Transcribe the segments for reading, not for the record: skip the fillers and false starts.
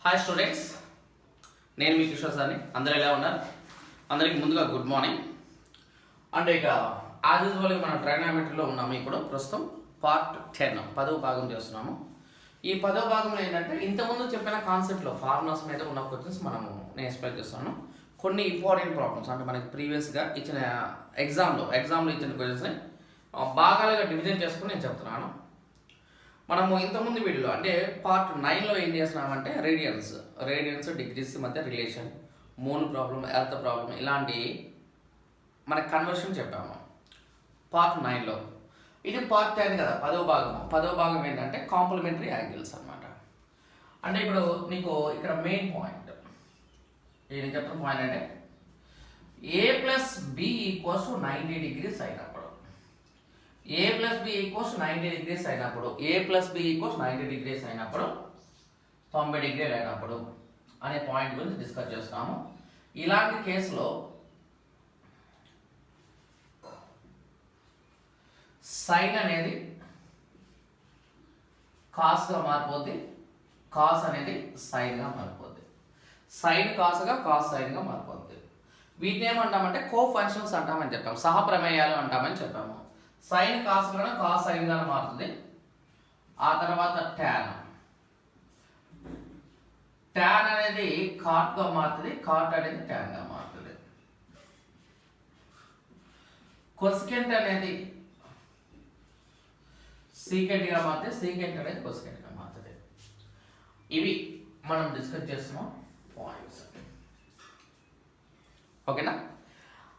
Hi students, నేను మీ కిషోర్ సార్ని. అందరూ ఎలా ఉన్నారు? అందరికి ముందుగా గుడ్ మార్నింగ్. అంటే ఇక యాజ్ యూజువల్గా మనం ట్రైనామెట్రీలో ఉన్నాము. ఇప్పుడు ప్రస్తుతం పార్ట్ 10 10వ భాగం చేస్తున్నాము. ఈ 10వ భాగంలో ఏంటంటే ఇంతకుముందు చెప్పిన కాన్సెప్ట్లో ఫార్ములాస్ మీద ఉన్న క్వశ్చన్స్ మనము నేను ఎక్స్ప్లెయిన్ చేస్తాను. కొన్ని ఇంపార్టెంట్ ప్రాబ్లమ్స్ అంటే మనకి ప్రీవియస్గా ఇచ్చిన ఎగ్జామ్లో ఇచ్చిన క్వశ్చన్స్ని భాగాలుగా డివిజన్ చేసుకుని నేను చెప్తున్నాను. మనము ఇంతకుముందు వీడియోలో అంటే పార్ట్ 9లో ఏం చేస్తున్నామంటే రేడియన్స్ డిగ్రీస్ మధ్య relation, mole problem, earth problem ఇలాంటి మన కన్వర్షన్ చెప్పాము పార్ట్ 9లో. ఇది పార్ట్ 10 కదా, 10వ భాగం ఏంటంటే కాంప్లిమెంటరీ యాంగిల్స్ అనమాట. అంటే ఇప్పుడు నీకు ఇక్కడ మెయిన్ పాయింట్ నేను చెప్తున్న పాయింట్ అంటే a plus B equals to 90 degrees అయినప్పుడు, a plus B equals 90 degrees అయినప్పుడు, a plus B equals 90 degrees అయినప్పుడు 90 డిగ్రీలు అయినప్పుడు అనే పాయింట్ గురించి డిస్కస్ చేస్తాము. ఇలాంటి కేసులో సైన్ అనేది కాస్గా మారిపోద్ది, కాస్ అనేది సైన్గా మారిపోద్ది, సైన్ కాస్గా కాస్ సైన్గా మారిపోద్ది. వీటిని ఏమంటామంటే కో ఫంక్షన్స్ అంటామని చెప్పాము, సహప్రమేయాలు అంటామని చెప్పాము. సైన్ కాస్గా కాస్ సైన్గా మారుతుంది. ఆ తర్వాత ట్యాన్ అనేది కాట్గా మారుతుంది, కాట్ అనేది ట్యాన్గా మారుతుంది. కొసెకెంట్ అనేది సీకెంట్గా మారితే సీకెంట్ అనేది కొసెకెంట్గా మారుతుంది. ఇవి మనం డిస్కస్ చేస్తున్నాం పాయింట్స్. ఓకేనా?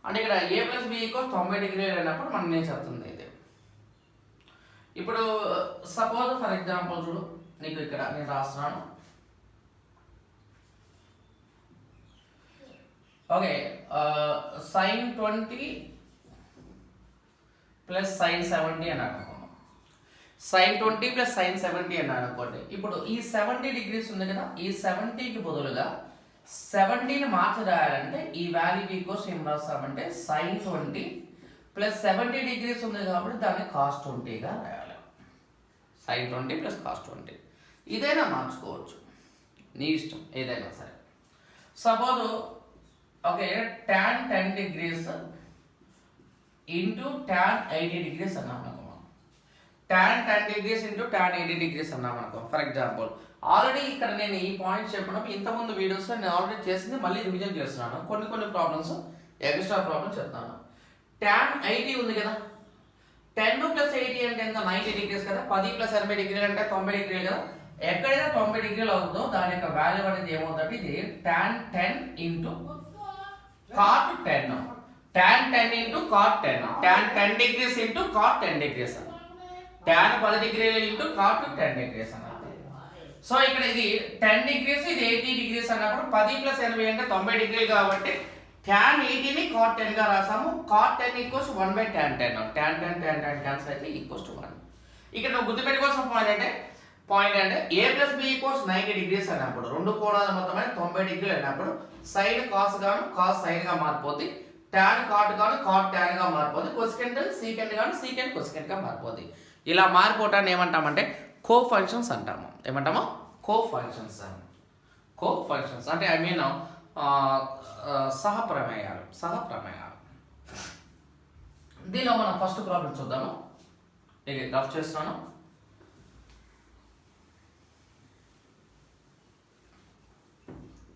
అంటే ఇక్కడ a ప్లస్ బి ఈక్వల్స్ 90 డిగ్రీలు అయినప్పుడు మనం నేను చెప్తుంది ఇది. ఇప్పుడు సపోజ్ ఫర్ ఎగ్జాంపుల్ చూడు, నీకు ఇక్కడ నేను రాస్తున్నాను. ఓకే, సైన్ 20 ప్లస్ సైన్ 70 అని అనుకున్నాం. సైన్ 20 ప్లస్ సైన్ 70 అని అనుకోండి. ఇప్పుడు ఈ 70 డిగ్రీస్ ఉంది కదా, ఈ 70కి బదులుగా 70ని మార్చి రాయాలంటే ఈ వాల్యూ ఈక్వల్స్ ఏం రాస్తామంటే సైన్ 20 ప్లస్ 70 డిగ్రీస్ ఉంది కాబట్టి దాన్ని కాస్ 20గా రాయాలి. సైన్ 20 ప్లస్ కాస్ 20 ఇదైనా మార్చుకోవచ్చు, నీ ఇష్టం ఏదైనా సరే. Suppose okay, tan 10 degrees into tan 80 degrees అన్నాం అనుకో. tan 10 degrees into tan 80 degrees అన్నాం అనుకో. ఫర్ ఎగ్జాంపుల్ ఆల్రెడీ ఇక్కడ నేను ఈ పాయింట్ చెప్పినప్పుడు ఇంతకుముందు వీడియోస్లో నేను ఆల్రెడీ చేసింది మళ్ళీ రివిజన్ చేస్తున్నాను. కొన్ని ప్రాబ్లమ్స్ ఎక్స్ట్రా ప్రాబ్లమ్స్ చెప్తాను. tan 80 ఉంది కదా, 10 ప్లస్ 80 అంటే ఎంత? 90 డిగ్రీస్ కదా. 10 ప్లస్ 80 డిగ్రీలు అంటే 90 డిగ్రీలు కదా. ఎక్కడైతే 90 డిగ్రీలు అవుతుందో దాని యొక్క వాల్యూ అనేది ఏమవుతుంది? ఇది tan 10 into cot 10. tan 10 into cot 10. tan 10 degrees into cot 10 degrees. tan 10 డిగ్రీలు ఇంటూ cot 10 డిగ్రీస్ అన్నమాట. సో ఇక్కడ ఇది 10 డిగ్రీస్, ఇది 80 డిగ్రీస్ అన్నప్పుడు 10 ప్లస్ 80 అంటే 90 డిగ్రీలు కాబట్టి tan 80ని cot 10 గా రాసాము. cot 10 ఈక్వల్స్ 1/tan 10. tan 10 క్యాన్సిల్ అయితే ఈక్వల్స్ టు 1. ఇక్కడ నువ్వు గుర్తుపెట్టుకోవాల్సిన పాయింట్ అంటే a plus B equals 90 degrees అన్నప్పుడు రెండు కోణాల మొత్తమైన 90 డిగ్రీలు అన్నప్పుడు సైన్ కాస్ గాను కాస్ సైన్ గా మారిపోద్ది, tan కాట్ గాను కాట్ tan గా మారిపోద్ది, కొసెకెంట్ సీకెంట్ గాను సీకెంట్ కొసెకెంట్ గా మారిపోద్ది. ఇలా మారిపోవటాన్ని ఏమంటామంటే కో ఫంక్షన్స్ అంటాము. ఏమంటాము? కో ఫంక్షన్స్ అంటే ఐ మీన్ సహప్రమేయాలు. దీనిలో మనం ఫస్ట్ ప్రాబ్లం చూద్దాము. ఇది రఫ్ చేస్తున్నాను.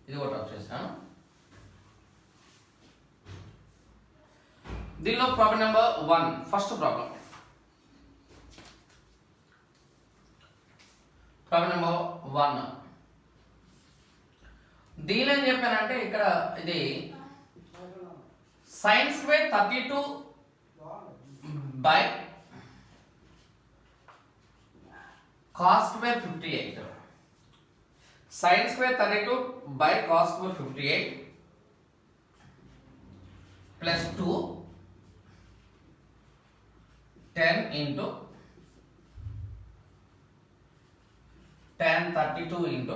ఇది కూడా రఫ్ చేస్తాను. దీనిలో problem number 1, first problem number 1. దీనిలో ఏం చెప్పానంటే ఇక్కడ ఇది sin square 32 by cos square 58. sin square 32 by cos square 58 plus 2 10 into tan 32 into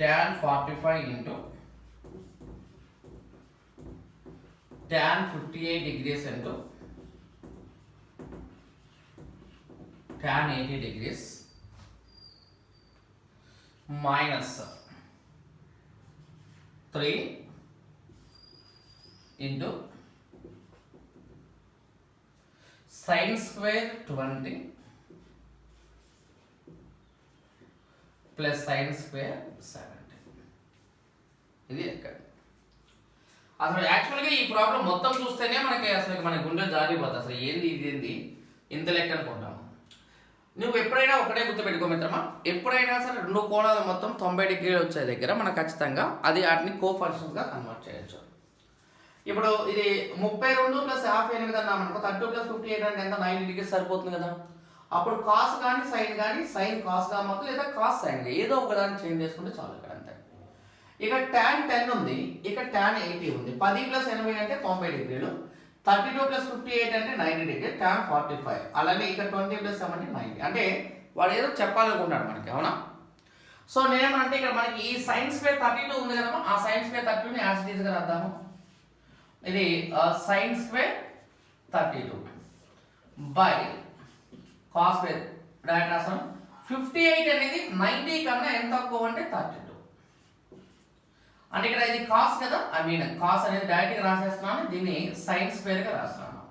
tan 45 into tan 58 degrees into tan 80 degrees minus 3 into sin square 20 plus sin square 70. ఇది ఎక్కడ అసలు యాక్చువల్గా ఈ ప్రాబ్లం మొత్తం చూస్తేనే మనకి అసలు మన గుండె జారిపోతుంది. అసలు ఏంది ఇది ఏంది ఇంత లెక్క అనుకుంటాము. నువ్వు ఎప్పుడైనా ఒకటే గుర్తుపెట్టుకో మిత్రమా, ఎప్పుడైనా సరే రెండు కోణాలు మొత్తం 90 డిగ్రీలు వచ్చే దగ్గర మనం ఖచ్చితంగా అది వాటిని కోఫంక్షన్స్గా కన్వర్ట్ చేయొచ్చు. ఇప్పుడు ఇది 32 ప్లస్ 58 అన్నామనుకో 30 ప్లస్ 58 అంటే ఎంత 90 డిగ్రీస్ సరిపోతుంది కదా. అప్పుడు కాస్ కానీ సైన్ కాస్గా మొత్తం లేదా కాస్ సైన్ ఏదో ఒకదాన్ని చేంజ్ చేసుకుంటే చాలు ఇక్కడ అంతే. ఇక tan 10 ఉంది, ఇక tan 80 ఉంది. 10 ప్లస్ 80 అంటే 90 డిగ్రీలు, 32 ప్లస్ 58 అంటే 90 డిగ్రీ, tan 45. అలానే ఇక 20 ప్లస్ 70 90. అంటే వాడు ఏదో చెప్పాలనుకుంటాడు మనకి, అవునా? సో నేనేమంటే ఇక్కడ మనకి ఈ సైన్ స్క్వేర్ 32 ఉంది కదా, ఆ సైన్ స్క్వేర్ 32ని యాజ్ ఇట్ ఈజ్ గా రాద్దాము. ఇది sine square 32 by cos square direct రాస్తాం. 58 అనేది 90 కన్నా ఎంత తక్కువ అంటే 32. అంటే ఇక్కడ ఇది కాస్ కదా, కాస్ అనేది డైరెక్ట్ గా రాసేస్తున్నాను, దీన్ని సైన్ స్క్వేర్ గా రాస్తున్నాను.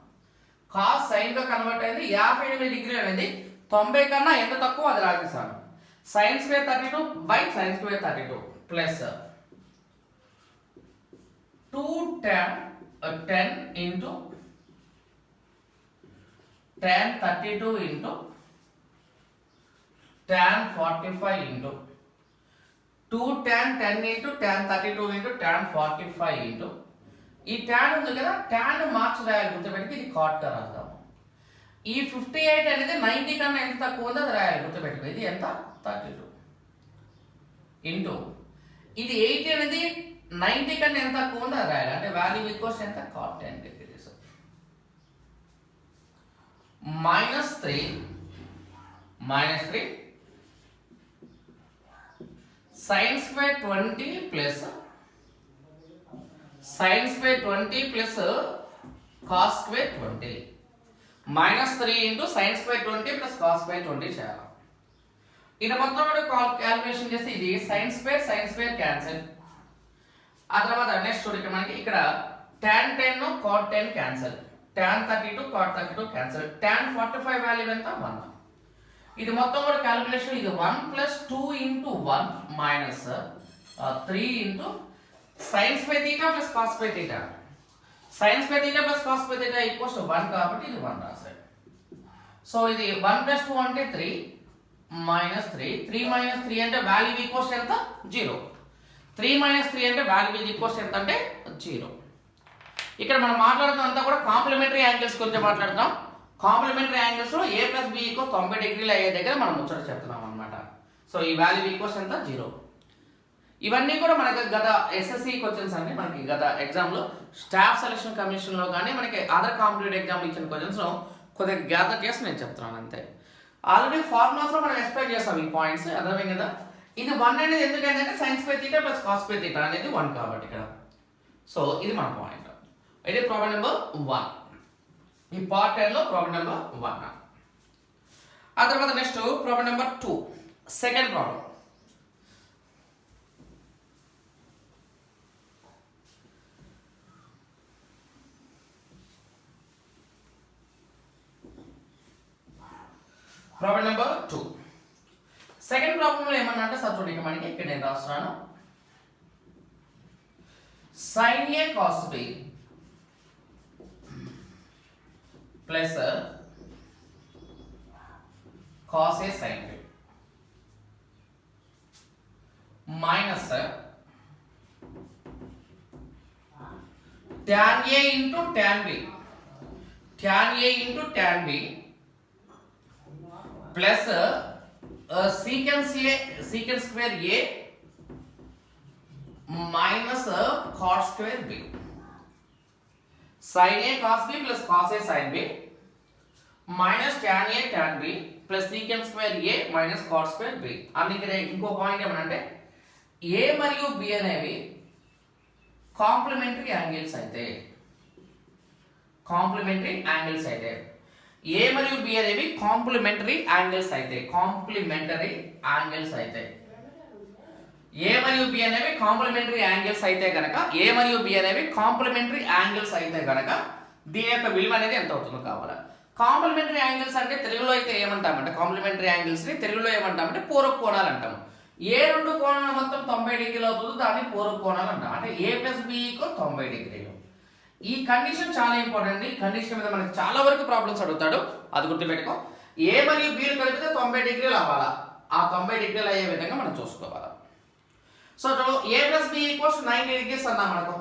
కాస్ సైన్ గా కన్వర్ట్ అయింది. 58 డిగ్రీ అనేది 90 కన్నా ఎంత తక్కువ అది రాసేస్తాను. Sine square 32 by sine square 32 plus 2 tan 10 into tan 32 into tan 45 into 2 tan 10 into tan 32 into tan 45 into ఈ tan ఉంది కదా, tan మార్క్స్ రాయాలి గుర్తుపెట్టుకు, ఇది కాట్ గా రాద్దాము. ఈ 58 అనేది 90 కన్నా ఎంత తక్కువ ఉందో అది రాయాలి గుర్తుపెట్టుకు, ఇది ఎంత 32 ఇంటూ ఇది 80 అనేది 90 కన్నా ఎంత తక్కువ ఉందో అది రాయాలి. అంటే వాల్యూ ఈక్వల్స్ ఎంత cot 10 degrees minus 3 sin square 20 plus sin square 20 plus cos square 20 minus 3 into sin square 20 plus cos square 20 చేయాలి. ఇది మొత్తం కూడా క్యాలిక్యులేషన్ చేస్తే ఇది sin square క్యాన్సిల్. ఆ తర్వాత నెక్స్ట్ చూడండి మనకి ఇక్కడ tan 10 cot 10 cancel, tan 32 cot 32 cancel, tan 45 value ఎంత 1. ఇది మొత్తం కూడా క్యాలిక్యులేషన్ ఇది 1 plus 2 into 1 minus 3 into sin square theta plus cos square theta. sin square theta plus cos square theta equals to 1 కాబట్టి ఇది 1 రాశారు. సో ఇది 1 plus 2 అంటే 3 minus 3 minus 3 అంటే వాల్యూ ఈక్వల్స్ ఎంత 0. 3 minus 3 అంటే వాల్యూ ఈక్వల్స్ ఎంత అంటే 0. ఇక్కడ మనం మాట్లాడుతున్న అంతా కూడా కాంప్లిమెంటరీ యాంగిల్స్ గురించి మాట్లాడుతాం. కాంప్లిమెంటరీ యాంగిల్స్ లో a ప్లస్ b ఈక్వల్ 90 డిగ్రీలు అయ్యే దగ్గర మనం ముచ్చట చెప్తున్నాం అనమాట. సో ఈ వాల్యూ ఈక్వల్స్ ఎంత 0. ఇవన్నీ కూడా మనకి గత ఎస్ఎస్సి క్వశ్చన్స్ అండి. మనకి గత ఎగ్జామ్ లో స్టాఫ్ సెలక్షన్ కమిషన్ లో కానీ మనకి అదర్ కాంపిటేటివ్ ఎగ్జామ్ ఇచ్చిన క్వశ్చన్స్ లో కొద్దిగా గ్యాదర్ చేసి నేను చెప్తున్నాను అంతే. ఆల్రెడీ ఫార్ములాస్ లో మనం ఎక్స్ప్లెయిన్ చేస్తాం ఈ పాయింట్స్, అర్థమైంది కదా. ఇది 1 అనేది ఎందుకంటే sin square theta plus cos square theta అనేది 1 కాబట్టి ఇక్కడ. సో ఇది మన పాయింట్. ఇది ప్రాబ్లం నెంబర్ 1. ఈ పార్ట్ 10 లో ప్రాబ్లం నెంబర్ 1. ఆ తర్వాత next problem number 2, second problem. Problem number 2 second ప్రాబ్లంలో ఏమన్నా అంటే సార్ చూడండి మనకి ఇక్కడ నేను రాస్తున్నాను. sin a cos b plus cos a sin b minus tan a into tan b plus secant square a minus cot square b. sin a cos b plus cos a sin b minus tan a tan b plus secant square a minus cot square b. అన్ని ఇక్కడ ఇంకో point ఏమనంటే a మరియు b అనేవి complementary angles అయితే ఏ మరియు B అనేవి complementary angles అయితే ఏ మరియు బి అనేవి కాంప్లిమెంటరీ యాంగిల్స్ అయితే గనక దీని యొక్క విలువ అనేది ఎంత అవుతుందో కావాలి. కాంప్లిమెంటరీ యాంగిల్స్ అంటే తెలుగులో అయితే ఏమంటామంటే కాంప్లిమెంటరీ యాంగిల్స్ ని తెలుగులో ఏమంటామంటే పూరక కోణాలు అంటాం. ఏ రెండు కోణాలు మొత్తం 90 డిగ్రీలు అవుతుందో దాన్ని పూరక కోణాలు అంటాం. అంటే a + b = 90 డిగ్రీలు. ఈ కండిషన్ చాలా ఇంపార్టెంట్. ఈ కండిషన్ మీద మనకి చాలా వరకు ప్రాబ్లమ్స్ అడుగుతాడు, అది గుర్తుపెట్టుకో. ఏ మరియు బి కలిపితే 90 డిగ్రీలు అవ్వాలా, ఆ 90 డిగ్రీలు అయ్యే విధంగా మనం చూసుకోవాలా. సో a + b = 90 డిగ్రీస్ అన్నాం అనుకో,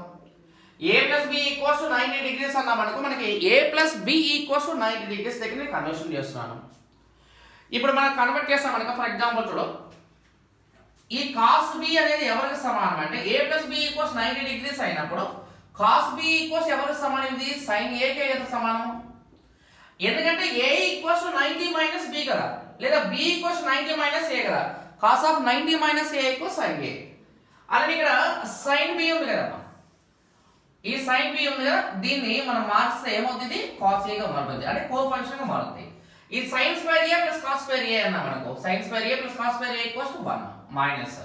a + b = 90 డిగ్రీస్ అన్నాం అనుకో, మనకి a + b = 90 డిగ్రీస్ దగ్గర నేను కన్వర్షన్ చేస్తున్నాను. ఇప్పుడు మనం కన్వర్ట్ చేస్తాం అనుకో. ఫర్ ఎగ్జాంపుల్ చూడు, ఈ cos b అనేది ఎవరికి సమానం అంటే a + b = 90 డిగ్రీస్ అయినప్పుడు cos b = ఎవరికి సమానం? ఇది sin a కి ఎంత సమానం? ఎందుకంటే a = 90 - b కదా, లేదా b = 90 - a కదా. cos of 90 - a = sin a. అలానే ఇక్కడ sin b ఉంది కదా, ఈ sin b ఉంది కదా, దీన్ని మనం మార్చితే ఏమవుతుంది? cos a గా మారుతుంది, అంటే కోఫంక్షన్ గా మారుతుంది. ఈ sin square a + cos square a అన్నాం అనుకో, sin square a + cos square a = 1 minus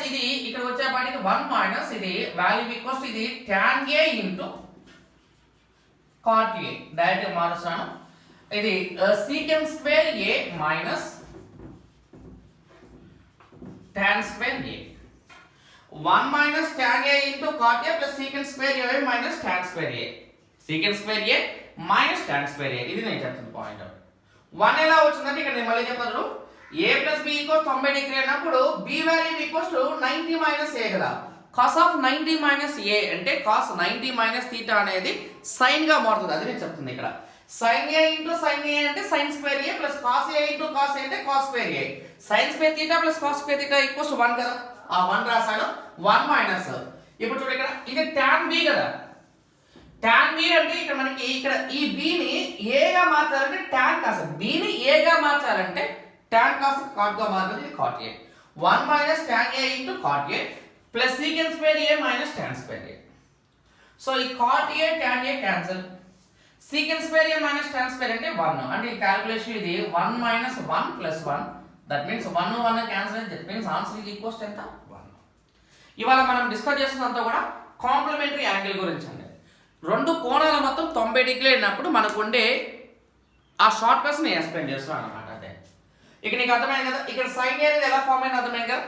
ఇది ఇక్కడ వచ్చేపాటికి 1 మైనస్ ఇది వాల్యూ ఈక్వల్స్ ఇది tan a into cot a. Direct గా మారుస్తాను. ఇది secant square a minus tan square a. 1 minus tan a into cot a plus secant square a minus tan square a. secant square a minus tan square a. ఇది నేను చెప్తున్న point. 1 ఎలా వచ్చిందంటే ఇక్కడ నేను మళ్ళీ చెప్తాను. a plus b = 90 డిగ్రీ అన్నప్పుడు b value equals to 90 minus a కదా. cos of 90 మైనస్ a అంటే cos 90 మైనస్ θ అనేది sin గా మారుతుంది, అది నేను చెప్తుంది ఇక్కడ. sin a into sin a అంటే sin square a plus cos a into cos a అంటే cos square a. sin square θ plus cos square θ equals to 1 కదా, ఆ 1 రాసాను. 1 మైనస్ ఇప్పుడు చూడు ఇక్కడ ఇది tan b కదా. tan b అంటే ఇక్కడ మనకి ఇక్కడ ఈ b ని a గా మార్చాలంటే tan cos, b ని a గా మార్చాలంటే tan cos cot గా మారుతుంది, ఇది cot a. 1 minus tan a into cot a plus secant square a minus tan square a. So ఈ cot a tan a cancel, secant square a minus tan square అంటే 1. అంటే ఈ calculation ఇది 1 minus 1 plus 1, that means 1 1 cancel, that means answer is equals to ఎంత? 1. ఇవాళ మనం discuss చేస్తున్నంతా కూడా complementary angle గురించి అండి. రెండు కోణాల మొత్తం 90 డిగ్రీలు అయినప్పుడు మనకు ఉండే ఆ షార్ట్ కట్స్ నేను ఎక్స్ప్లెయిన్ చేస్తున్నాను అన్నమాట. అదే ఇక నీకు అర్థమైంది కదా, ఇక్కడ sin a అనేది ఎలా ఫామ్ అయింది అర్థమైంది కదా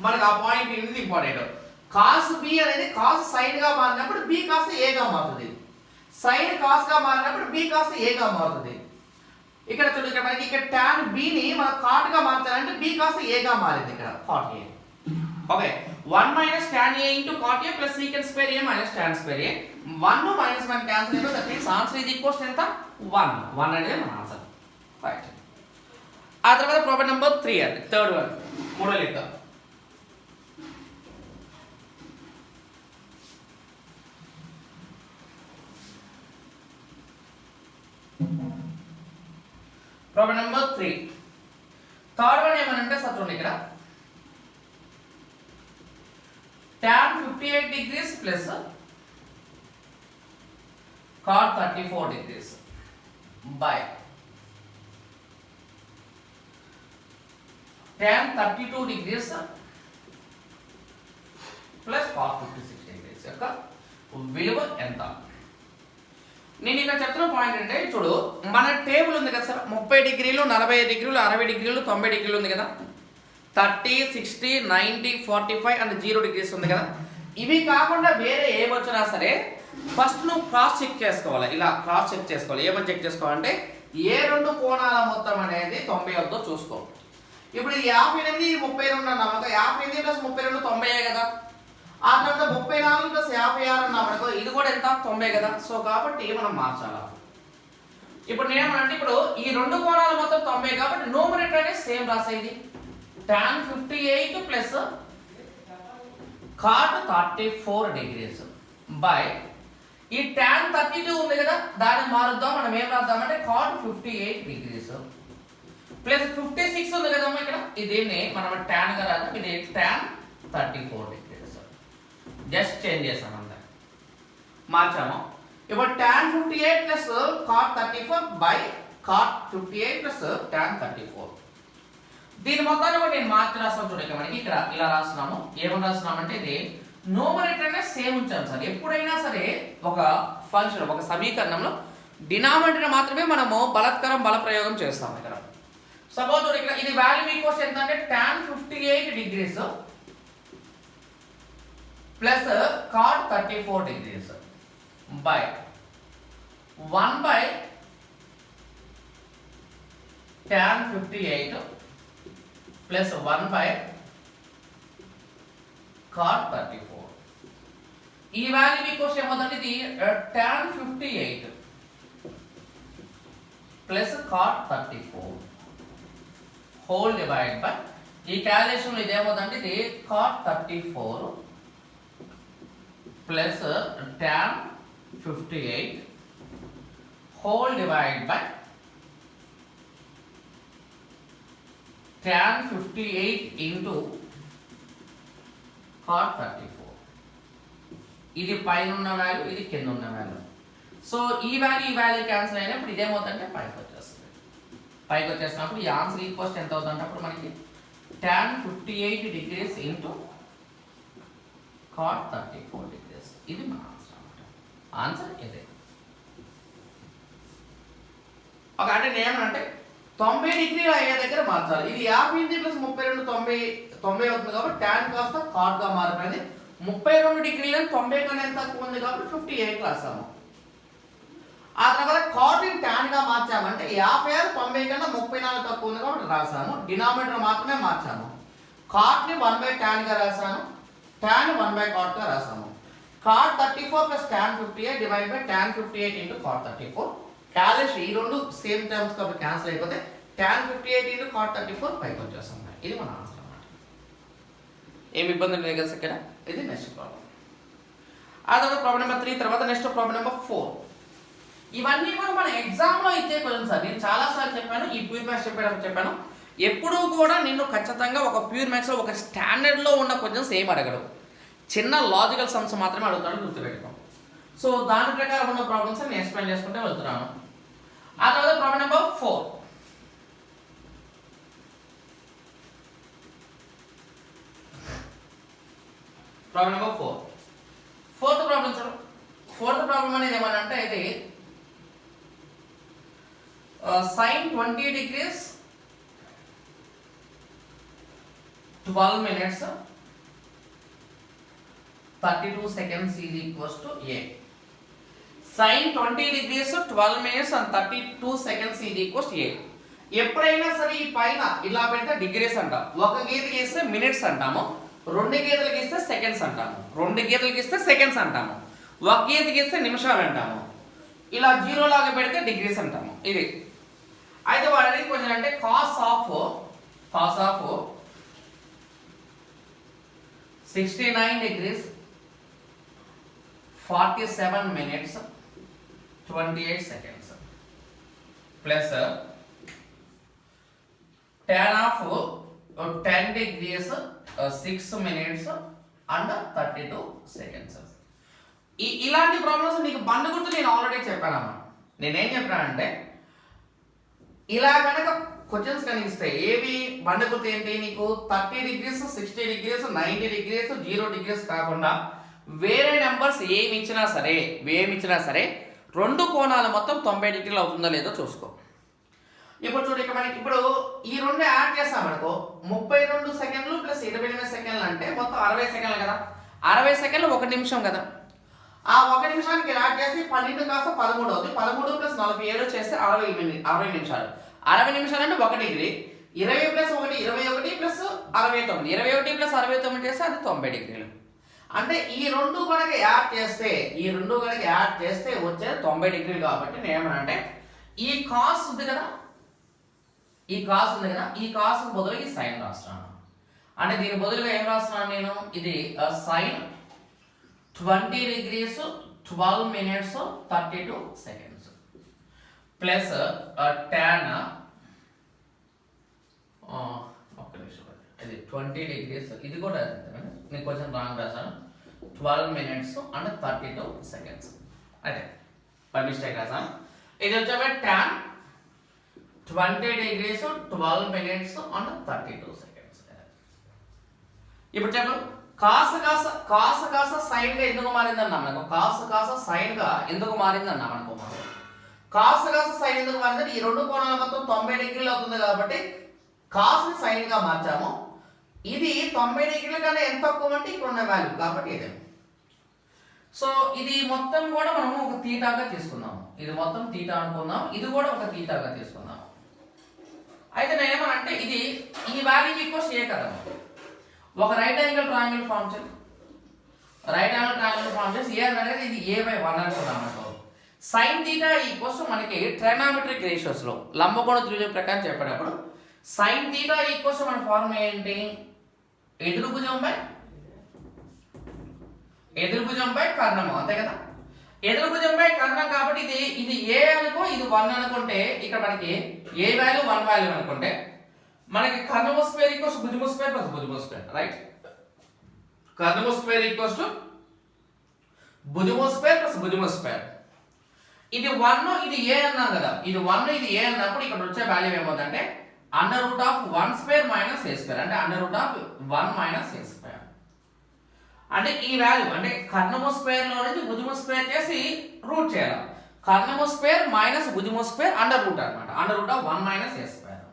మనకు. ఆ పాయింట్ ఇది ఇంపార్టెంట్. cos b అనేది cos sin గా మారినప్పుడు b cos a గా మారుతుంది, sin cos గా మారినప్పుడు b cos a గా మారుతుంది. ఇక్కడ చూడు, ఇక్కడ మనకి ఇక్కడ tan b ని మనం cot గా మార్చాలంటే b cos a గా మారింది ఇక్కడ cot a. Okay, 1 minus tan a into cot a plus secant square a minus tan square a. 1 minus 1 cancel అయిపోతుంది, that means answer is equals to ఎంత? 1. 1 అనేది మన ఆన్సర్. రైట్. ఆ తర్వాత ప్రాబ్లం నెంబర్ 3 అది థర్డ్ వన్, మూడో లెక్క. Problem number 3 third one ఏమనంటే సత్వం ఇక్కడ tan 58 degrees plus cot 34 degrees by tan 32 degrees plus cot 56 degrees యొక్క విలువ ఎంత? నేను ఇక్కడ చెప్తున్న పాయింట్ అంటే చూడు, మన టేబుల్ ఉంది కదా సార్, 30 డిగ్రీలు 45 డిగ్రీలు 60 డిగ్రీలు 90 డిగ్రీలు ఉంది కదా, 30 60 90 45 అండ్ 0 డిగ్రీస్ ఉంది కదా. ఇవి కాకుండా వేరే ఏమొచ్చినా సరే ఫస్ట్ నువ్వు క్రాస్ చెక్ చేసుకోవాలి. ఇలా క్రాస్ చెక్ చేసుకోవాలి. ఏమని చెక్ చేసుకోవాలంటే ఏ రెండు కోణాల మొత్తం అనేది 90 అవుతుందో చూసుకో. ఇప్పుడు ఇది 58 ఇది 32 అన్నాం అనుకో, 58 ప్లస్ 32 90 కదా. ఆ తర్వాత 34 ప్లస్ 56 అన్నాం అనుకో, ఇది కూడా ఎంత? 90 కదా. సో కాబట్టి మనం మార్చాలా. ఇప్పుడు నేనేమనంటే ఇప్పుడు ఈ రెండు కోణాల మొత్తం 90 కాబట్టి న్యూమరేటర్ అనేది సేమ్ రాసేది. tan 58 plus cot 34 degrees by ఈ tan 32 ఉంది కదా, దాన్ని మారుద్దాం. మనం ఏం రాద్దామంటే cot 58 degrees ప్లస్ 56 ఉంది కదా ఇక్కడ, దీన్ని మనం tan గా రాద్దాం. ఇది tan 34 degrees. జస్ట్ చేంజ్ చేసాం అంతే, మార్చాము. ఇప్పుడు tan 58 plus cot 34 by cot 58 plus tan 34. దీని మొత్తాన్ని కూడా నేను మార్చి రాస్తాను చూడండి. మనకి ఇక్కడ ఇలా రాస్తున్నాము. ఏమని రాస్తున్నామంటే ఇది న్యూమరేటర్ అనే సేమ్ ఉంచాం సార్. ఎప్పుడైనా సరే ఒక ఫంక్షన్ ఒక సమీకరణంలో డినామినేటర్ మాత్రమే మనము బలప్రయోగం చేస్తాం. ఇక్కడ సపోజ్ ఇక్కడ ఇది వాల్యూ ఈక్వల్స్ ఎంత అంటే tan 58 degrees plus cot 34 degrees by 1 by tan 58 plus 1 by cot 34. ఈ వాల్యూ ఈక్వల్స్ ఏమవుతుంది? ఇది tan 58 plus cot 34 whole divided by ఈ క్యాలిక్యులేషన్ లో ఇదేమవుతుంది? ఇది cot 34 plus tan 58 whole divided by tan 58 into cot 34. ఇది పైన ఉన్న వాల్యూ, ఇది కింద ఉన్న వాల్యూ. సో ఈ వాల్యూ క్యాన్సిల్ అయినప్పుడు ఇదేమవుతుందంటే పైకి వచ్చేస్తుంది. పైకి వచ్చేసినప్పుడు ఈ ఆన్సర్ ఈక్వల్స్ ఎంత అవుతుందంటే అప్పుడు మనకి tan 58 degrees into cot 34 degrees. ఇది మన ఆన్సర్ అన్నమాట. ఆన్సర్ ఇదే. ఒక అంటే ఏమనంటే 90 డిగ్రీలు అయ్యే దగ్గర మార్చాలి. ఇది 58 ప్లస్ 32 90 అవుతుంది కాబట్టి tan కాస్త cot గా మారిపోయింది. 32 డిగ్రీలు 90 కన్నా ఎంత తక్కువ ఉంది కాబట్టి 58 రాసాము. ఆ తర్వాత cot ని tan గా మార్చామంటే 56 90 కన్నా 34 తక్కువ ఉంది కాబట్టి రాసాము. డినామినేటర్ మాత్రమే మార్చాము. cot ని 1/tan గా రాసాను, tan 1/cot గా రాసాము. cot 34 plus tan 58 divided by tan 58 into cot 34. Calculation ఈ రెండు సేమ్ టర్మ్స్ కాబట్టి క్యాన్సిల్ అయిపోతే tan 58 into cot 34 పైకి వచ్చేస్తాం. ఇది మన ఆన్సర్ అన్నమాట. ఏమి ఇబ్బంది లేదు కదా ఇక్కడ. ఇది నెక్స్ట్ ప్రాబ్లం. ఆ తర్వాత ప్రాబ్లం నెంబర్ 3 తర్వాత నెక్స్ట్ ప్రాబ్లం నెంబర్ 4. ఇవన్నీ కూడా మన ఎగ్జామ్ లో అయితే కొంచెం సార్ నేను చాలా సార్లు చెప్పాను, ఈ ప్యూర్ మ్యాథ్స్ చెప్పాను. ఎప్పుడూ కూడా నిన్ను ఖచ్చితంగా ఒక ప్యూర్ మ్యాథ్స్ లో ఒక స్టాండర్డ్ లో ఉన్న క్వశ్చన్స్ ఏం అడగడు. చిన్న లాజికల్ సమ్స్ మాత్రమే అడుగుతాడు, గుర్తుపెట్టుకో. సో దాని ప్రకారం ఉన్న ప్రాబ్లమ్స్ నేను ఎక్స్ప్లెయిన్ చేసుకుంటే వెళ్తున్నాను. ఆ తర్వాత problem number 4. Problem number 4. Fourth problem చూడు. ఫోర్త్ ప్రాబ్లం అనేది ఏమనంటే ఇది sin 20 degrees 12 minutes 32 seconds is equals to A. sin 20 degrees 12 minutes and 32 seconds is equals to A. ఎప్పుడైనా సరే ఈ పైన ఇలా పెడితే డిగ్రీస్ అంటాం, ఒక గీతకి ఇస్తే మినిట్స్ అంటాము, రెండు గీతలకి ఇస్తే సెకండ్స్ అంటాము, రెండు గీతలకి ఇస్తే సెకండ్స్ అంటాము, ఒక గీతకి ఇస్తే నిమిషాలు అంటాము, ఇలా జీరో లాగా పెడితే డిగ్రీస్ అంటాము. ఇది అయితే వాడి క్వశ్చన్ అంటే cos of 69 degrees 47 minutes 28 seconds plus tan of 10 degrees 6 minutes and 32 seconds. ఇలాంటి ప్రాబ్లమ్స్ నీకు బండ గుర్తు నేను ఆల్రెడీ చెప్పానమ్మా. నేనేం చెప్పానంటే ఇలా కనుక క్వశ్చన్స్ కనిపిస్తే ఏవి బండ గుర్తు ఏంటి నీకు 30 degrees 60 degrees 90 degrees 0 degrees కాకుండా వేరే నెంబర్స్ ఏమి ఇచ్చినా సరే రెండు కోణాలు మొత్తం 90 డిగ్రీలు అవుతుందో లేదో చూసుకో. ఇప్పుడు చూడు ఇక్కడ మనకి ఇప్పుడు ఈ రెండు యాడ్ చేస్తామనుకో 32 సెకండ్లు ప్లస్ 28 సెకండ్లు అంటే మొత్తం 60 సెకండ్లు కదా. 60 సెకండ్లు 1 నిమిషం కదా. ఆ 1 నిమిషానికి యాడ్ చేసి 12 కాస్త 13 అవుతుంది. 13 ప్లస్ 47 చేస్తే 60 నిమిషాలు. 60 నిమిషాలు అంటే 1 డిగ్రీ. 20 plus 1 21 plus 69. 21 ప్లస్ 69 చేస్తే అది 90 డిగ్రీలు. అంటే ఈ రెండు కనుక యాడ్ చేస్తే వచ్చేది 90 డిగ్రీలు. కాబట్టి నేను ఏమనంటే ఈ కాస్ ఉంది కదా, ఈ కాస్ బదులు ఈ సైన్ రాస్తున్నాను. అంటే దీని బదులుగా ఏం రాస్తున్నాను నేను, ఇది sine 20 degrees 12 minutes 32 seconds plus tan ఒక్క నిమిషం, ఇది 20 degrees, ఇది కూడా నేను కొంచెం రాంగ్ రాశాను, 12 minutes and 32 seconds. అదే బై మిస్టేక్ రాసాను. ఇది వచ్చే tan 20 degrees 12 minutes and 32 seconds. ఇప్పుడు చెప్పు కాస సైన్ గా ఎందుకు మారింది అన్నాం మనకు. కాస సైన్ గా ఎందుకు మారింది అన్నాం అనుకో. కాస సైన్ ఎందుకు మారింది, ఈ రెండు కోణాల మొత్తం 90 డిగ్రీలు అవుతుంది కాబట్టి కాస్ సైన్ గా మార్చాము. ఇది 90 డిగ్రీల కన్నా ఎంత తక్కువ అంటే ఇక్కడ ఉన్న వాల్యూ కాబట్టి ఇదే. సో ఇది మొత్తం కూడా మనము ఒక తీటాగా తీసుకుందాము. ఇది మొత్తం తీటా అనుకుందాం, ఇది కూడా ఒక తీటాగా తీసుకుందాం. అయితే నేనేమనంటే ఇది ఈ వాల్యూ ఈక్వల్స్ ఏ కదా, ఒక రైట్ యాంగిల్ ట్రయాంగిల్ ఫార్మ్ చేసి ఏ అనేది ఇది a/1 అనుకున్నాం అనుకో. సైన్ తీటా ఈక్వల్స్ మనకి ట్రైనామెట్రిక్ రేషియోస్ లో లంబకోణ త్రిభుజం ప్రకారం చెప్పేటప్పుడు సైన్ తీటా ఈక్వల్స్ మన ఫార్ములా ఏంటి, ఎదురు భుజం బై కర్ణము, అంతే కదా. ఎదురు భుజం బై కర్ణం కాబట్టి ఇది ఏ అనుకో, ఇది 1 అనుకుంటే ఇక్కడ మనకి ఏ వాల్యూ 1 వాల్యూ అనుకుంటే మనకి కర్ణము స్క్వేర్ ఈక్వల్స్ భుజము స్క్వేర్ ప్లస్ భుజము స్క్వేర్, రైట్. కర్ణము స్క్వేర్ ఈక్వల్స్ టు భుజము స్క్వేర్ ప్లస్ భుజము స్క్వేర్. ఇది 1 ఇది ఏ అన్నాం కదా, ఇది 1 ఇది ఏ అన్నప్పుడు ఇక్కడ వచ్చే వాల్యూ ఏమవుతుందంటే √1² మైనస్ a స్క్వేర్, అంటే √1 మైనస్ a స్క్వేర్. అంటే ఈ వాల్యూ అంటే కర్ణము స్క్వేర్ లో నుంచి భుజము స్క్వేర్ చేసి రూట్ చేయాలి. కర్ణము స్క్వేర్ మైనస్ భుజము స్క్వేర్ అండర్ రూట్ అన్నమాట, √1 మైనస్ a స్క్వేర్.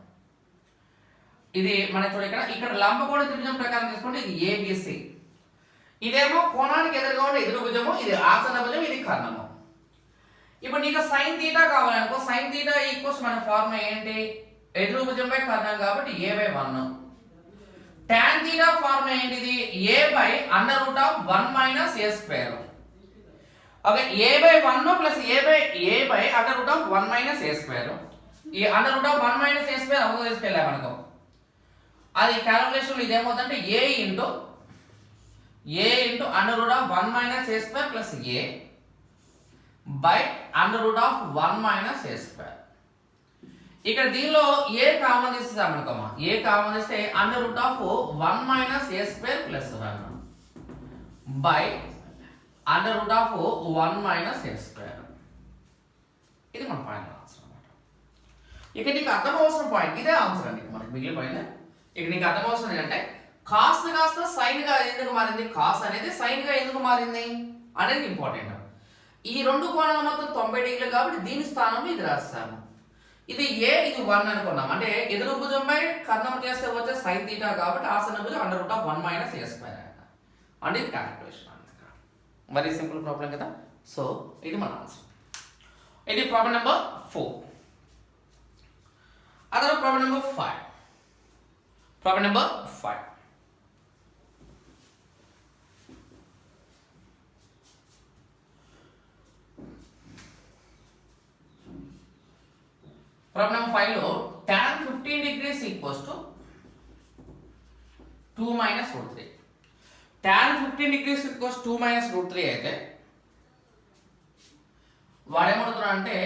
ఇది మనకి చూడ ఇక్కడ లంబకోణ త్రిభుజం ప్రకారం తీసుకుంటే ఇది ABC. ఇదేమో కోణానికి ఎదురుగా ఉండే ఎదురు భుజము, ఇది ఆసన భుజం, ఇది కర్ణము. ఇప్పుడు నీకు సైన్ తీటా కావాలనుకో, సైన్ తీటా ఈక్వల్స్ మన ఫార్ములా ఏంటి, ఎదురు భుజం బై కర్ణం కాబట్టి a/1. tan theta ఫార్ములా ఏంటిది, a/1 minus a square. Okay, a/1 plus a/1 minus a square. ఈ √1 మైనస్ a స్క్వేర్ అవతల తీసుకెళ్ళాం అనుకో, అది క్యాలిక్యులేషన్ లో ఇదేమవుతుందంటే a into √1 minus a square plus a by √1 minus a square. ఇక్కడ దీనిలో ఏ కామన్ తీస్తాం అనుకోమా, ఏ కామన్ తీస్తే √1 minus a square plus 1 by √1 minus a square. ఇది మన ఫైనల్ ఆన్సర్ అన్నమాట. ఇక నీకు అర్థం అవసరం పాయింట్ ఇదే ఆన్సర్ అండి మనకి మిగిలిపోయింది. ఇక నీకు అర్థం అవసరం ఏంటంటే కాస్త సైన్ గా ఎందుకు మారింది, కాస్ అనేది సైన్ గా ఎందుకు మారింది అనేది ఇంపార్టెంట్. ఈ రెండు కోణాల మొత్తం 90 డిగ్రీలు కాబట్టి దీని స్థానంలో ఇది రాస్తాము. ఇది ఏ, ఇది 1 అనుకున్నాం, అంటే ఎదురు భుజం బై కర్ణం చేస్తే వచ్చే సైన్ తీటా కాబట్టి ఆసన భుజం √1 మైనస్ a స్క్వేర్ అంటే ఇది క్యాలిక్యులేషన్ అన్నమాట. వెరీ సింపుల్ ప్రాబ్లం కదా. సో ఇది మన ఆన్సర్. ఇది ప్రాబ్లం నెంబర్ 4. అదే problem number 5. Problem number 5. Problem 5 లో tan 15 degrees equals to 2 minus √3. tan 15 degrees equals 2 minus √3 అయితే వాడేమవుతున్నా అంటే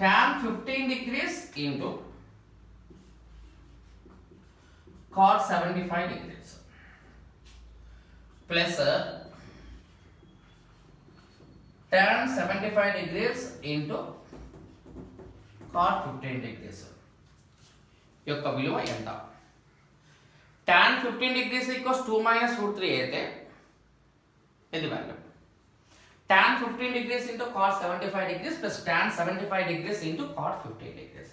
tan 15 degrees into cos 75 degrees plus tan 75 degrees into cos 15 degrees యొక్క విలువ ఎంత. tan 15 degrees ఈక్వల్స్ 2 మైనస్ √3 అయితే ఇది value. tan 15 degrees into cos 75 degrees plus tan 75 degrees into cos 15 degrees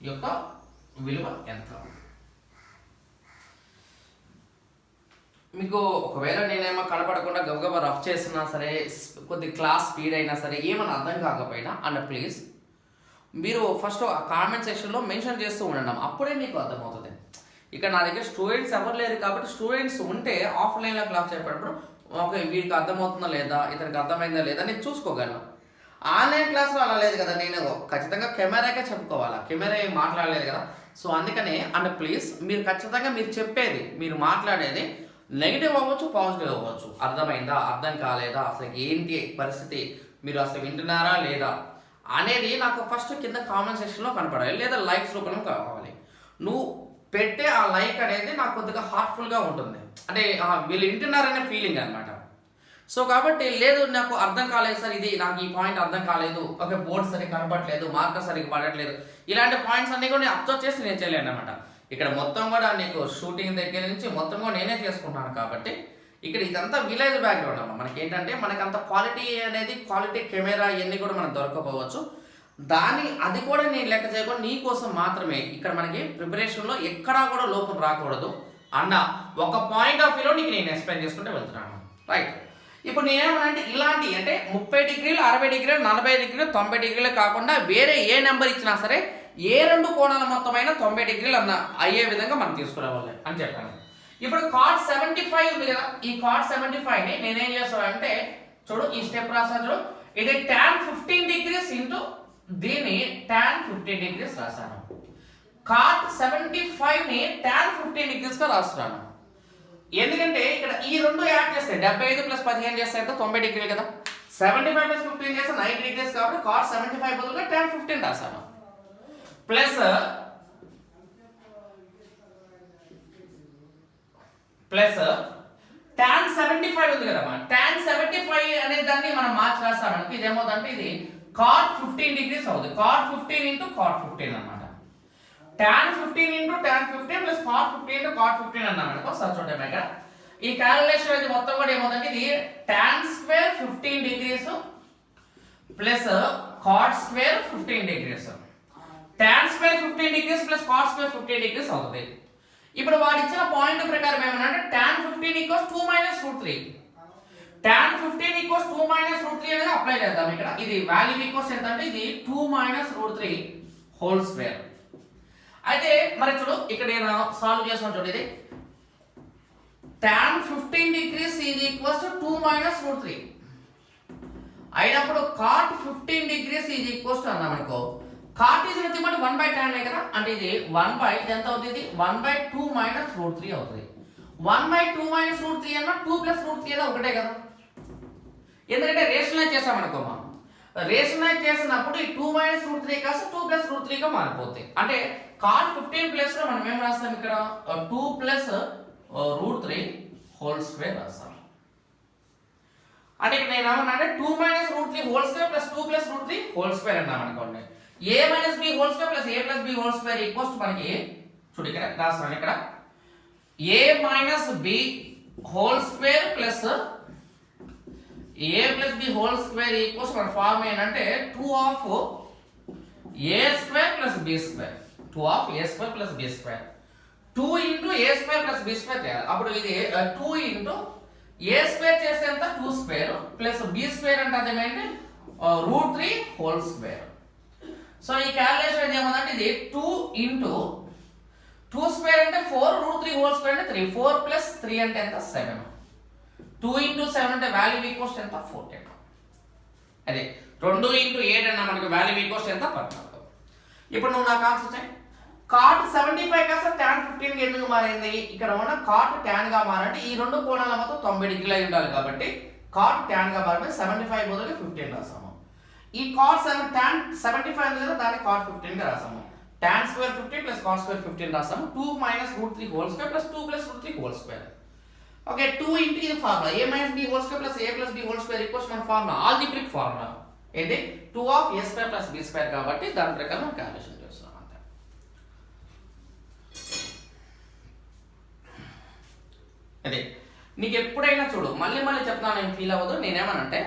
యొక్క విలువ ఎంత. మీకు ఒకవేళ నేనేమో కనపడకుండా గబగబా రఫ్ చేస్తున్నా సరే, కొద్ది క్లాస్ స్పీడ్ అయినా సరే, ఏమైనా అర్థం కాకపోయినా అండ్ ప్లీజ్ మీరు ఫస్ట్ ఆ కామెంట్ సెక్షన్లో మెన్షన్ చేస్తూ ఉండండి, అప్పుడే మీకు అర్థమవుతుంది. ఇక్కడ నా దగ్గర స్టూడెంట్స్ ఎవరు లేరు కాబట్టి స్టూడెంట్స్ ఉంటే ఆఫ్లైన్లో క్లాస్ చెప్పేటప్పుడు ఓకే వీడికి అర్థమవుతుందా లేదా, ఇతనికి అర్థమైందా లేదా నేను చూసుకోగలను. ఆన్లైన్ క్లాస్లో అలా లేదు కదా, నేను ఖచ్చితంగా కెమెరాకే చెప్పుకోవాలా, కెమెరా ఏం మాట్లాడలేదు కదా. సో అందుకనే అండ్ ప్లీజ్ మీరు ఖచ్చితంగా మీరు చెప్పేది, మీరు మాట్లాడేది నెగిటివ్ అవ్వచ్చు, పాజిటివ్ అవ్వచ్చు, అర్థమైందా, అర్థం కాలేదా, అసలు ఏంటి పరిస్థితి, మీరు అసలు వింటున్నారా లేదా అనేది నాకు ఫస్ట్ కింద కామెంట్ సెక్షన్లో కనపడాలి, లేదా లైక్స్ రూపంలో కావాలి. నువ్వు పెట్టే ఆ లైక్ అనేది నాకు కొద్దిగా హార్ట్ఫుల్గా ఉంటుంది, అంటే వీళ్ళు వింటున్నారనే ఫీలింగ్ అనమాట. సో కాబట్టి లేదు నాకు అర్థం కాలేదు సార్, ఇది నాకు ఈ పాయింట్ అర్థం కాలేదు, ఓకే బోర్డు సరిగ్గా కనపడలేదు, మార్కర్ సరిగ్గా పడట్లేదు, ఇలాంటి పాయింట్స్ అన్ని కూడా నేను అబ్జర్వ్ చేసి నేను చేయలేను అనమాట. ఇక్కడ మొత్తం కూడా నీకు షూటింగ్ దగ్గర నుంచి మొత్తం కూడా నేనే చేసుకుంటాను కాబట్టి ఇక్కడ ఇదంతా విలేజ్ బ్యాక్గ్రౌండ్ అమ్మ. మనకి ఏంటంటే మనకి అంత క్వాలిటీ అనేది క్వాలిటీ కెమెరా ఇవన్నీ కూడా మనకు దొరకపోవచ్చు. అది కూడా నేను లెక్క చేయకుండా నీ కోసం మాత్రమే ఇక్కడ మనకి ప్రిపరేషన్లో ఎక్కడా కూడా లోపం రాకూడదు అన్న ఒక పాయింట్ ఆఫ్ వ్యూలో నీకు నేను ఎక్స్ప్లెయిన్ చేసుకుంటే వెళ్తున్నాను. రైట్, ఇప్పుడు నేనేమనంటే ఇలాంటి అంటే 30 డిగ్రీలు 60 డిగ్రీలు 40 డిగ్రీలు 90 డిగ్రీలు కాకుండా వేరే ఏ నెంబర్ ఇచ్చినా సరే ఏ రెండు కోణాల మొత్తమైన 90 డిగ్రీలు అయ్యే విధంగా మనం తీసుకురావాలి అని చెప్పాను. ఇప్పుడు cot 75 ఉంది కదా, ఈ cot 75ని నేనేం చేస్తానంటే చూడు ఈ స్టెప్ రాసాను చూడు, ఇది tan 15 డిగ్రీస్ ఇంటూ దీన్ని tan 15 డిగ్రీస్ రాసాను. cot 75ని tan 15 డిగ్రీస్ గా రాస్తున్నాను. ఎందుకంటే ఇక్కడ ఈ రెండు యాడ్ చేస్తే 75 ప్లస్ 15 చేస్తే ఎంత 90 డిగ్రీలు కదా, 75 ప్లస్ 15 చేస్తే 90 డిగ్రీస్ కాబట్టి cot 75 బదులుగా tan 15 రాసాను. ప్లస్ tan 75 ఉంది కదమ్మా, tan 75 అనే దాన్ని మనం మార్చి రాస్తామనుకో ఇదేమవుతుందంటే ఇది cot 15 డిగ్రీస్ అవుతుంది. cot 15 ఇంటూ cot 15 అన్నమాట. tan 15 into tan 15 plus cot 15 into cot 15 అన్నామనుకో సార్ చూడండి ఇక్కడ ఈ క్యాలిక్యులేషన్ అనేది మొత్తం కూడా ఏమవుతుందంటే ఇది tan square 15 degrees plus cot square 15 degrees, tan square 15 degrees plus cot square 15 degrees అవుతుంది. ఇప్పుడు వాడు ఇచ్చిన పాయింట్ ప్రకారం ఏమన్నా tan 15 equals 2 minus root 3, tan 15 equals 2 minus root 3 అనేది అప్లై చేద్దాం. ఇక్కడ ఇది వాల్యూ ఈక్వల్స్ ఎంత అంటే ఇది 2 మైనస్ రూట్ 3 హోల్ స్క్వేర్. అయితే మరి చూడు ఇక్కడ నేను సాల్వ్ చేస్తాను చూడు, ఇది tan 15 degrees is equals to 2 minus root 3 అయినప్పుడు cot 15 degrees is equals to అన్నాం అనుకో, cot is nothing but 1/tan కదా, అంటే ఇది 1 ఇది ఎంత అవుతుంది 1/2 మైనస్ రూట్ 3 అవుతుంది. 1/2 మైనస్ రూట్ 3 అన్న 2 ప్లస్ రూట్ 3 అన్న ఒకటే కదా, ఎందుకంటే రేషనలైజ్ చేసామనుకో రేషనలైజ్ చేసినప్పుడు ఈ 2 మైనస్ రూట్ 3 కాస్త 2 ప్లస్ రూట్ 3 గా మారిపోతాయి. అంటే cot 15 ప్లస్ లో మనం ఏం రాస్తాం ఇక్కడ 2 ప్లస్ రూట్ 3 హోల్ స్క్వేర్ రాస్తాం. అంటే ఇక్కడ నేను ఏమన్నా 2 minus root 3 whole square plus 2 plus root 3 whole square అన్నాం అనుకోండి. a minus b whole square plus a plus b whole square equals to మనకి చూడు ఇక్కడ రాస్తాను ఇక్కడ a minus b whole square plus a plus b whole square equals మన form ఏంటంటే 2 of a square plus b square, 2 of a square plus b square, 2 into a square plus b square చేయాలి. అప్పుడు ఇది 2 into a square చేస్తే ఎంత 2 square plus b square అంటే అదేంటి route 3 whole square. So ఈ క్యాలిక్యులేషన్ ఏమవుతుందంటే ఇది 2 ఇంటూ 2 స్క్వేర్ అంటే 4 రూట్ 3 హోల్ స్క్వేర్ అంటే 3, 4 ప్లస్ 3 అంటే ఎంత 7, 2 ఇంటూ 7 అంటే వాల్యూ ఈక్వల్స్ ఎంత 14. అదే 2 ఇంటూ 8 అన్న మనకి వాల్యూ ఈక్వల్స్ ఎంత 14. ఇప్పుడు నువ్వు నాకు ఆన్సర్ చేయి, cot 75 కాస్త tan 15 ఎందుకు మారింది, ఇక్కడ ఉన్న cot tan గా మారంటే ఈ రెండు కోణాల మొత్తం 90 డిగ్రీలు అయి ఉండాలి కాబట్టి cot tan గా మారిపోయి 75 బదులుగా 15 రాసాము. ఈ cot tan 75 ఉంది కదా దాన్ని cot 15 గా రాసాము. tan square 15 plus cot square 15 రాసాము. 2 minus root 3 whole square plus 2 plus root 3 whole square. Okay 2 into ఇది formula a minus b whole square plus a plus b whole square equals మన formula algebraic formula ఏంటి 2 of a square plus b square కాబట్టి దాని ప్రకారం మనం calculation చేస్తాం అంతే. అదే నీకు ఎప్పుడైనా చూడు మళ్ళీ చెప్తాను, నేను ఫీల్ అవ్వదు, నేనేమనంటే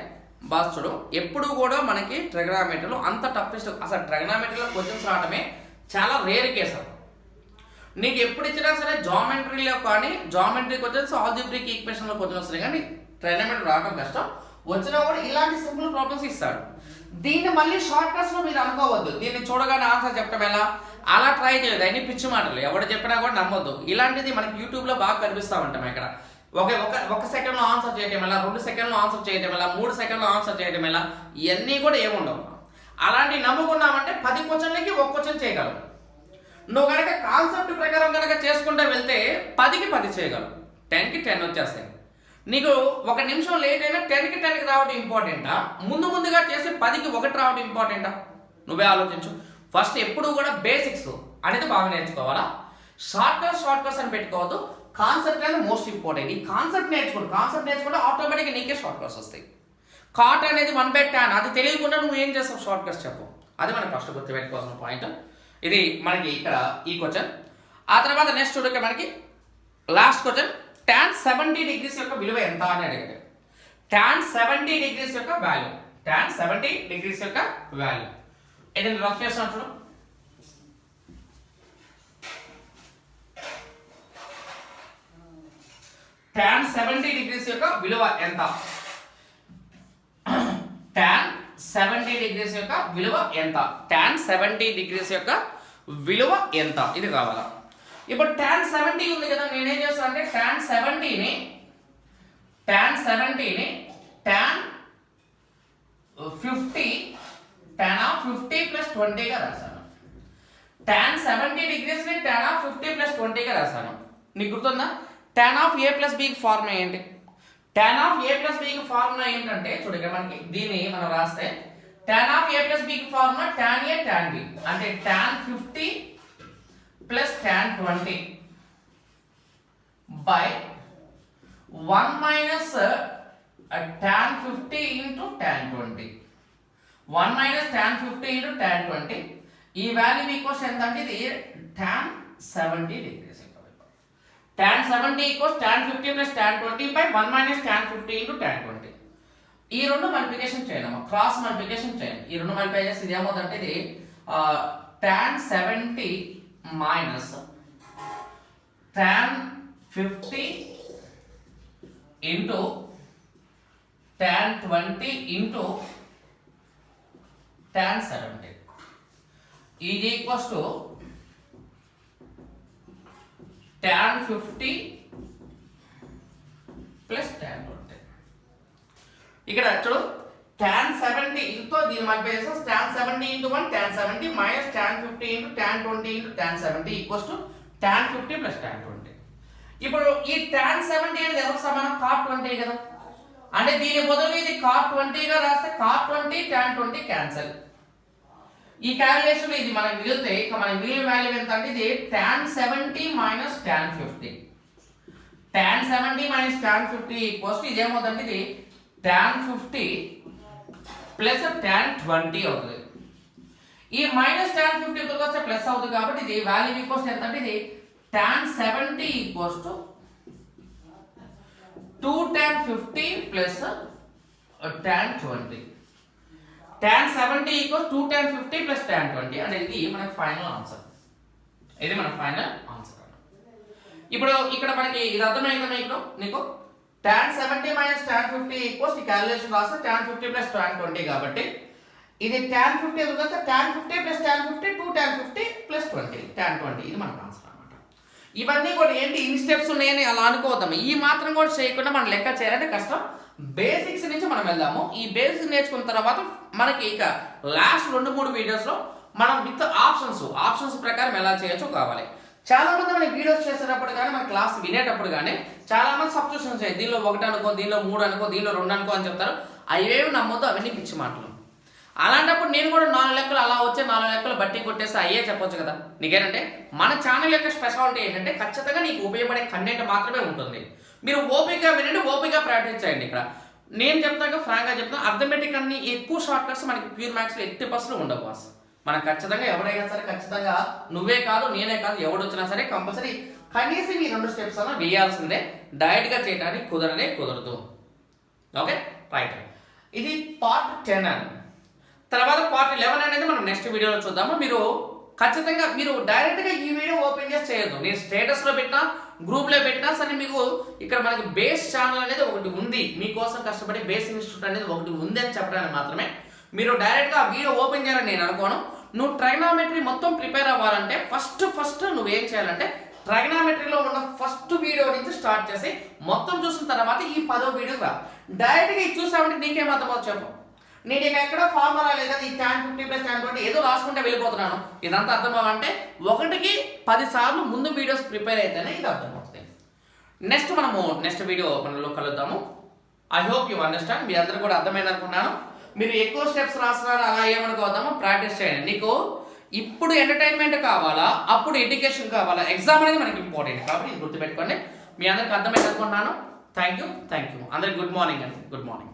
బాస్ చూడు ఎప్పుడు కూడా మనకి ట్రిగనామెట్రీలో అంత టఫెస్ట్ అసలు ట్రిగనామెట్రీలో క్వశ్చన్స్ రావడమే చాలా రేర్ కేసు. నీకు ఎప్పుడు ఇచ్చినా సరే జామెట్రీలో కానీ జామెట్రీ క్వశ్చన్స్ ఆల్జీబ్రిక్ ఈక్వేషన్లో క్వశ్చన్ వస్తున్నాయి కానీ ట్రిగనామెట్రీ రావడం కష్టం, వచ్చినా కూడా ఇలాంటి సింపుల్ ప్రాబ్లమ్స్ ఇస్తాడు. దీన్ని మళ్ళీ షార్ట్ కట్స్లో మీరు అనుకోవద్దు, దీన్ని చూడగానే ఆన్సర్ చెప్పడం ఎలా అలా ట్రై చేయలేదు, అన్ని పిచ్చి మాటలు ఎవరు చెప్పినా కూడా నమ్మొద్దు. ఇలాంటిది మనకి యూట్యూబ్లో బాగా కనిపిస్తూ ఉంటాం. ఇక్కడ ఒక సెకండ్లో ఆన్సర్ చేయడం ఎలా, 2 సెకండ్లో ఆన్సర్ చేయడం ఎలా, 3 సెకండ్లో ఆన్సర్ చేయడం ఎలా, ఇవన్నీ కూడా ఏముండవు. అలాంటివి నమ్ముకున్నామంటే 10 క్వశ్చన్లకి 1 క్వశ్చన్ చేయగలవు. నువ్వు కనుక కాన్సెప్ట్ ప్రకారం కనుక చేసుకుంటూ వెళ్తే 10కి 10 చేయగలవు, 10కి 10 వచ్చేస్తాయి. నీకు 1 నిమిషం లేట్ అయినా 10కి 10కి రావడం ఇంపార్టెంటా, ముందుగా చేసి 10కి 1 రావడం ఇంపార్టెంటా? నువ్వే ఆలోచించు. ఫస్ట్ ఎప్పుడు కూడా బేసిక్స్ అనేది బాగా నేర్చుకోవాలా. షార్ట్ కట్స్ అని పెట్టుకోవద్దు, కాన్సెప్ట్ అనేది మోస్ట్ ఇంపార్టెంట్. ఈ కాన్సెప్ట్ నేర్చుకుంటే ఆటోమేటిక్గా నీకే షార్ట్ కట్స్ వస్తాయి. కాట్ అనేది 1/tan, అది తెలియకుండా నువ్వు ఏం చేస్తావు షార్ట్ కట్స్ చెప్పు. అది మనకు ఫస్ట్ గుర్తుపెట్టుకోవాల్సిన పాయింట్. ఇది మనకి ఇక్కడ ఈ క్వశ్చన్. ఆ తర్వాత నెక్స్ట్ చూడక మనకి లాస్ట్ క్వశ్చన్, tan 70 degrees యొక్క విలువ ఎంత అని అడిగాడు. tan 70 degrees యొక్క వాల్యూ, tan 70 degrees యొక్క వాల్యూ ఏదైనా రఫ్ చేస్తాను చూడు. tan 70 degrees యొక్క విలువ ఎంత? tan 70 degrees యొక్క విలువ ఎంత? tan 70 degrees యొక్క విలువ ఎంత? ఇది కావాలా. ఇప్పుడు tan 70 ఉంది కదా, నేనేం చేస్తాను అంటే tan 70 ని tan 50 tan of 50 plus 20 గా రాశాను. tan 70 degrees ని tan of 50 plus 20 గా రాశాను. నీకు గుర్తుందా? tan of a plus b కి ఫార్ములా ఏంటి? tan of a plus b కి ఫార్ములా ఏంటంటే చూడగా మనకి దీన్ని మనం రాస్తే tan of a plus b కి formula tan a tan b అంటే tan 50 plus tan 20 by 1 minus tan 50 into tan 20. 1 minus tan 50 into tan 20. ఈ వాల్యూ మీకు ఎంత అంటే ఇది tan 70 degrees. tan 70 equals tan 50 plus tan 20 by 1 minus tan 50 into tan 20. ఈ రెండు multiplication చేయాలమ్మా, cross multiplication చేయాలి. ఈ రెండు మల్టిప్లై చేస్తే ఇది ఏమవుతుందంటే ఇది tan 70 minus tan 50 into tan 20 into tan 70 is equals to tan 50 plus tan 20. ఇక్కడ చూడు tan 70 ఇంటూ దీని మల్టిప్లై చేస్తే tan 70 into 1 tan 70 minus tan 50 into tan 20 into tan 70 equals to tan 50 plus tan 20. ఇప్పుడు ఈ tan 70 అనేది ఎవరికి సమానం? cot 20 కదా. అంటే దీని బదులు ఇది cot 20 గా రాస్తే cot 20 tan 20 క్యాన్సిల్. ఈ క్యాలిక్యులేషన్ ఇది మనకి మిగిలితే ఇక మన మిగిలిన వాల్యూ ఎంత అంటే ఇది tan 70 minus tan 50. tan 70 minus tan 50 equals to ఇది ఏమవుతుందంటే ఇది tan 50 ప్లస్ tan 20 అవుతుంది. ఈ మైనస్ tan 50 ఇక్కడికి వస్తే ప్లస్ అవుతుంది కాబట్టి ఇది వాల్యూ ఈక్వల్స్ ఎంత అంటే ఇది tan 70 equals to 2 tan 50 plus tan 20. tan 70 equals 2 tan 50 plus tan 20 అంటే ఇది మన ఫైనల్ ఆన్సర్. ఇది మన ఫైనల్ ఆన్సర్. ఇప్పుడు ఇక్కడ మనకి ఇది అర్థమైందా నీకు? tan 70 minus tan 50 equals ఈ క్యాలిక్యులేషన్ రాస్తే tan 50 plus tan 20 కాబట్టి ఇది tan 50 ఎదుగుతే tan 50 plus tan 50 2 tan 50 plus 20 tan 20 ఇది మన ఆన్సర్ అన్నమాట. ఇవన్నీ కూడా ఏంటి ఇన్ని స్టెప్స్ ఉన్నాయని అలా అనుకోవద్దాం. ఈ మాత్రం కూడా చేయకుండా మనం లెక్క చేయాలంటే కష్టం. బేసిక్స్ నుంచి మనం వెళ్దాము. ఈ బేసిక్స్ నేర్చుకున్న తర్వాత మనకి ఇక లాస్ట్ 2-3 వీడియోస్లో మనం విత్ ఆప్షన్స్ ప్రకారం ఎలా చేయొచ్చో కావాలి. చాలా మంది మన వీడియోస్ చేసేటప్పుడు కానీ మన క్లాస్ వినేటప్పుడు కానీ చాలా మంది సబ్స్టిట్యూషన్స్ చేయాలి. దీనిలో 1 అనుకో, దీనిలో 3 అనుకో, దీనిలో 2 అనుకో అని చెప్తారు. అవేవి నమ్మొద్దు, అవన్నీ పిచ్చి మాటలు. అలాంటప్పుడు నేను కూడా 4 లెక్కలు అలా వచ్చే 4 లెక్కలు బట్టి కొట్టేస్తే అయ్యే చెప్పొచ్చు కదా. నీకేంటంటే మన ఛానల్ యొక్క స్పెషాలిటీ ఏంటంటే ఖచ్చితంగా నీకు ఉపయోగపడే కంటెంట్ మాత్రమే ఉంటుంది. మీరు ఓపిక వినండి, ఓపిక ప్రాక్టీస్ చేయండి. ఇక్కడ నేను చెప్తాను ఫ్రాంక్గా చెప్తాను, అర్థమెటిక్ అన్ని ఎక్కువ షార్ట్ కట్స్ మనకి ప్యూర్ మ్యాథ్స్లో 80% ఉండవు బాస్. మనకు ఖచ్చితంగా ఎవరైనా సరే ఖచ్చితంగా నువ్వే కాదు నేనే కాదు ఎవడు వచ్చినా సరే కంపల్సరీ కనీసం ఈ 2 స్టెప్స్ అన్న వేయాల్సిందే. డైరెక్ట్గా చేయడానికి కుదరదు. Okay right. ఇది పార్ట్ 10 అని. తర్వాత పార్ట్ 11 అనేది మనం నెక్స్ట్ వీడియోలో చూద్దాము. మీరు ఖచ్చితంగా మీరు డైరెక్ట్గా ఈ వీడియో ఓపెన్ చేసి చేయొద్దు. నేను స్టేటస్లో పెట్టినా గ్రూప్లో పెట్టినా సరే మీకు ఇక్కడ మనకి బేస్ ఛానల్ అనేది ఒకటి ఉంది, మీకోసం కష్టపడి బేస్ ఇన్స్టిట్యూట్ అనేది ఒకటి ఉంది అని చెప్పడానికి మాత్రమే మీరు డైరెక్ట్గా ఆ వీడియో ఓపెన్ చేయాలని నేను అనుకోను. నువ్వు ట్రైగ్నామెట్రీ మొత్తం ప్రిపేర్ అవ్వాలంటే ఫస్ట్ నువ్వేం చేయాలంటే ట్రైగ్నామెట్రీలో ఉన్న ఫస్ట్ వీడియో నుంచి స్టార్ట్ చేసి మొత్తం చూసిన తర్వాత ఈ 10వ వీడియోగా డైరెక్ట్గా ఇది చూసామంటే నీకేం అర్థమవుతుంది చెప్పు. నేను ఇక ఎక్కడ ఫార్ములా లేదా ఈ tan 50 plus tan 20 ఏదో రాసుకుంటే వెళ్ళిపోతున్నాను. ఇదంతా అర్థం అవ్వాలంటే 1కి 10 సార్లు ముందు వీడియోస్ ప్రిపేర్ అయితేనే ఇది అర్థమవుతుంది. నెక్స్ట్ వీడియో మనలో కలుద్దాము. I hope you understand. మీ అందరూ కూడా అర్థమైంది అనుకున్నాను. మీరు ఎక్కువ స్టెప్స్ రాస్తున్నారు అలా ఏమనుకోవద్దామో, ప్రాక్టీస్ చేయండి. నీకు ఇప్పుడు ఎంటర్టైన్మెంట్ కావాలా, అప్పుడు ఎడ్యుకేషన్ కావాలా, ఎగ్జామ్ అనేది మనకి ఇంపార్టెంట్ కాబట్టి ఇది గుర్తుపెట్టుకోండి. మీ అందరికి అర్థమైంది అనుకుంటున్నాను. థ్యాంక్ యూ అందరికి గుడ్ మార్నింగ్ అండి, గుడ్ మార్నింగ్.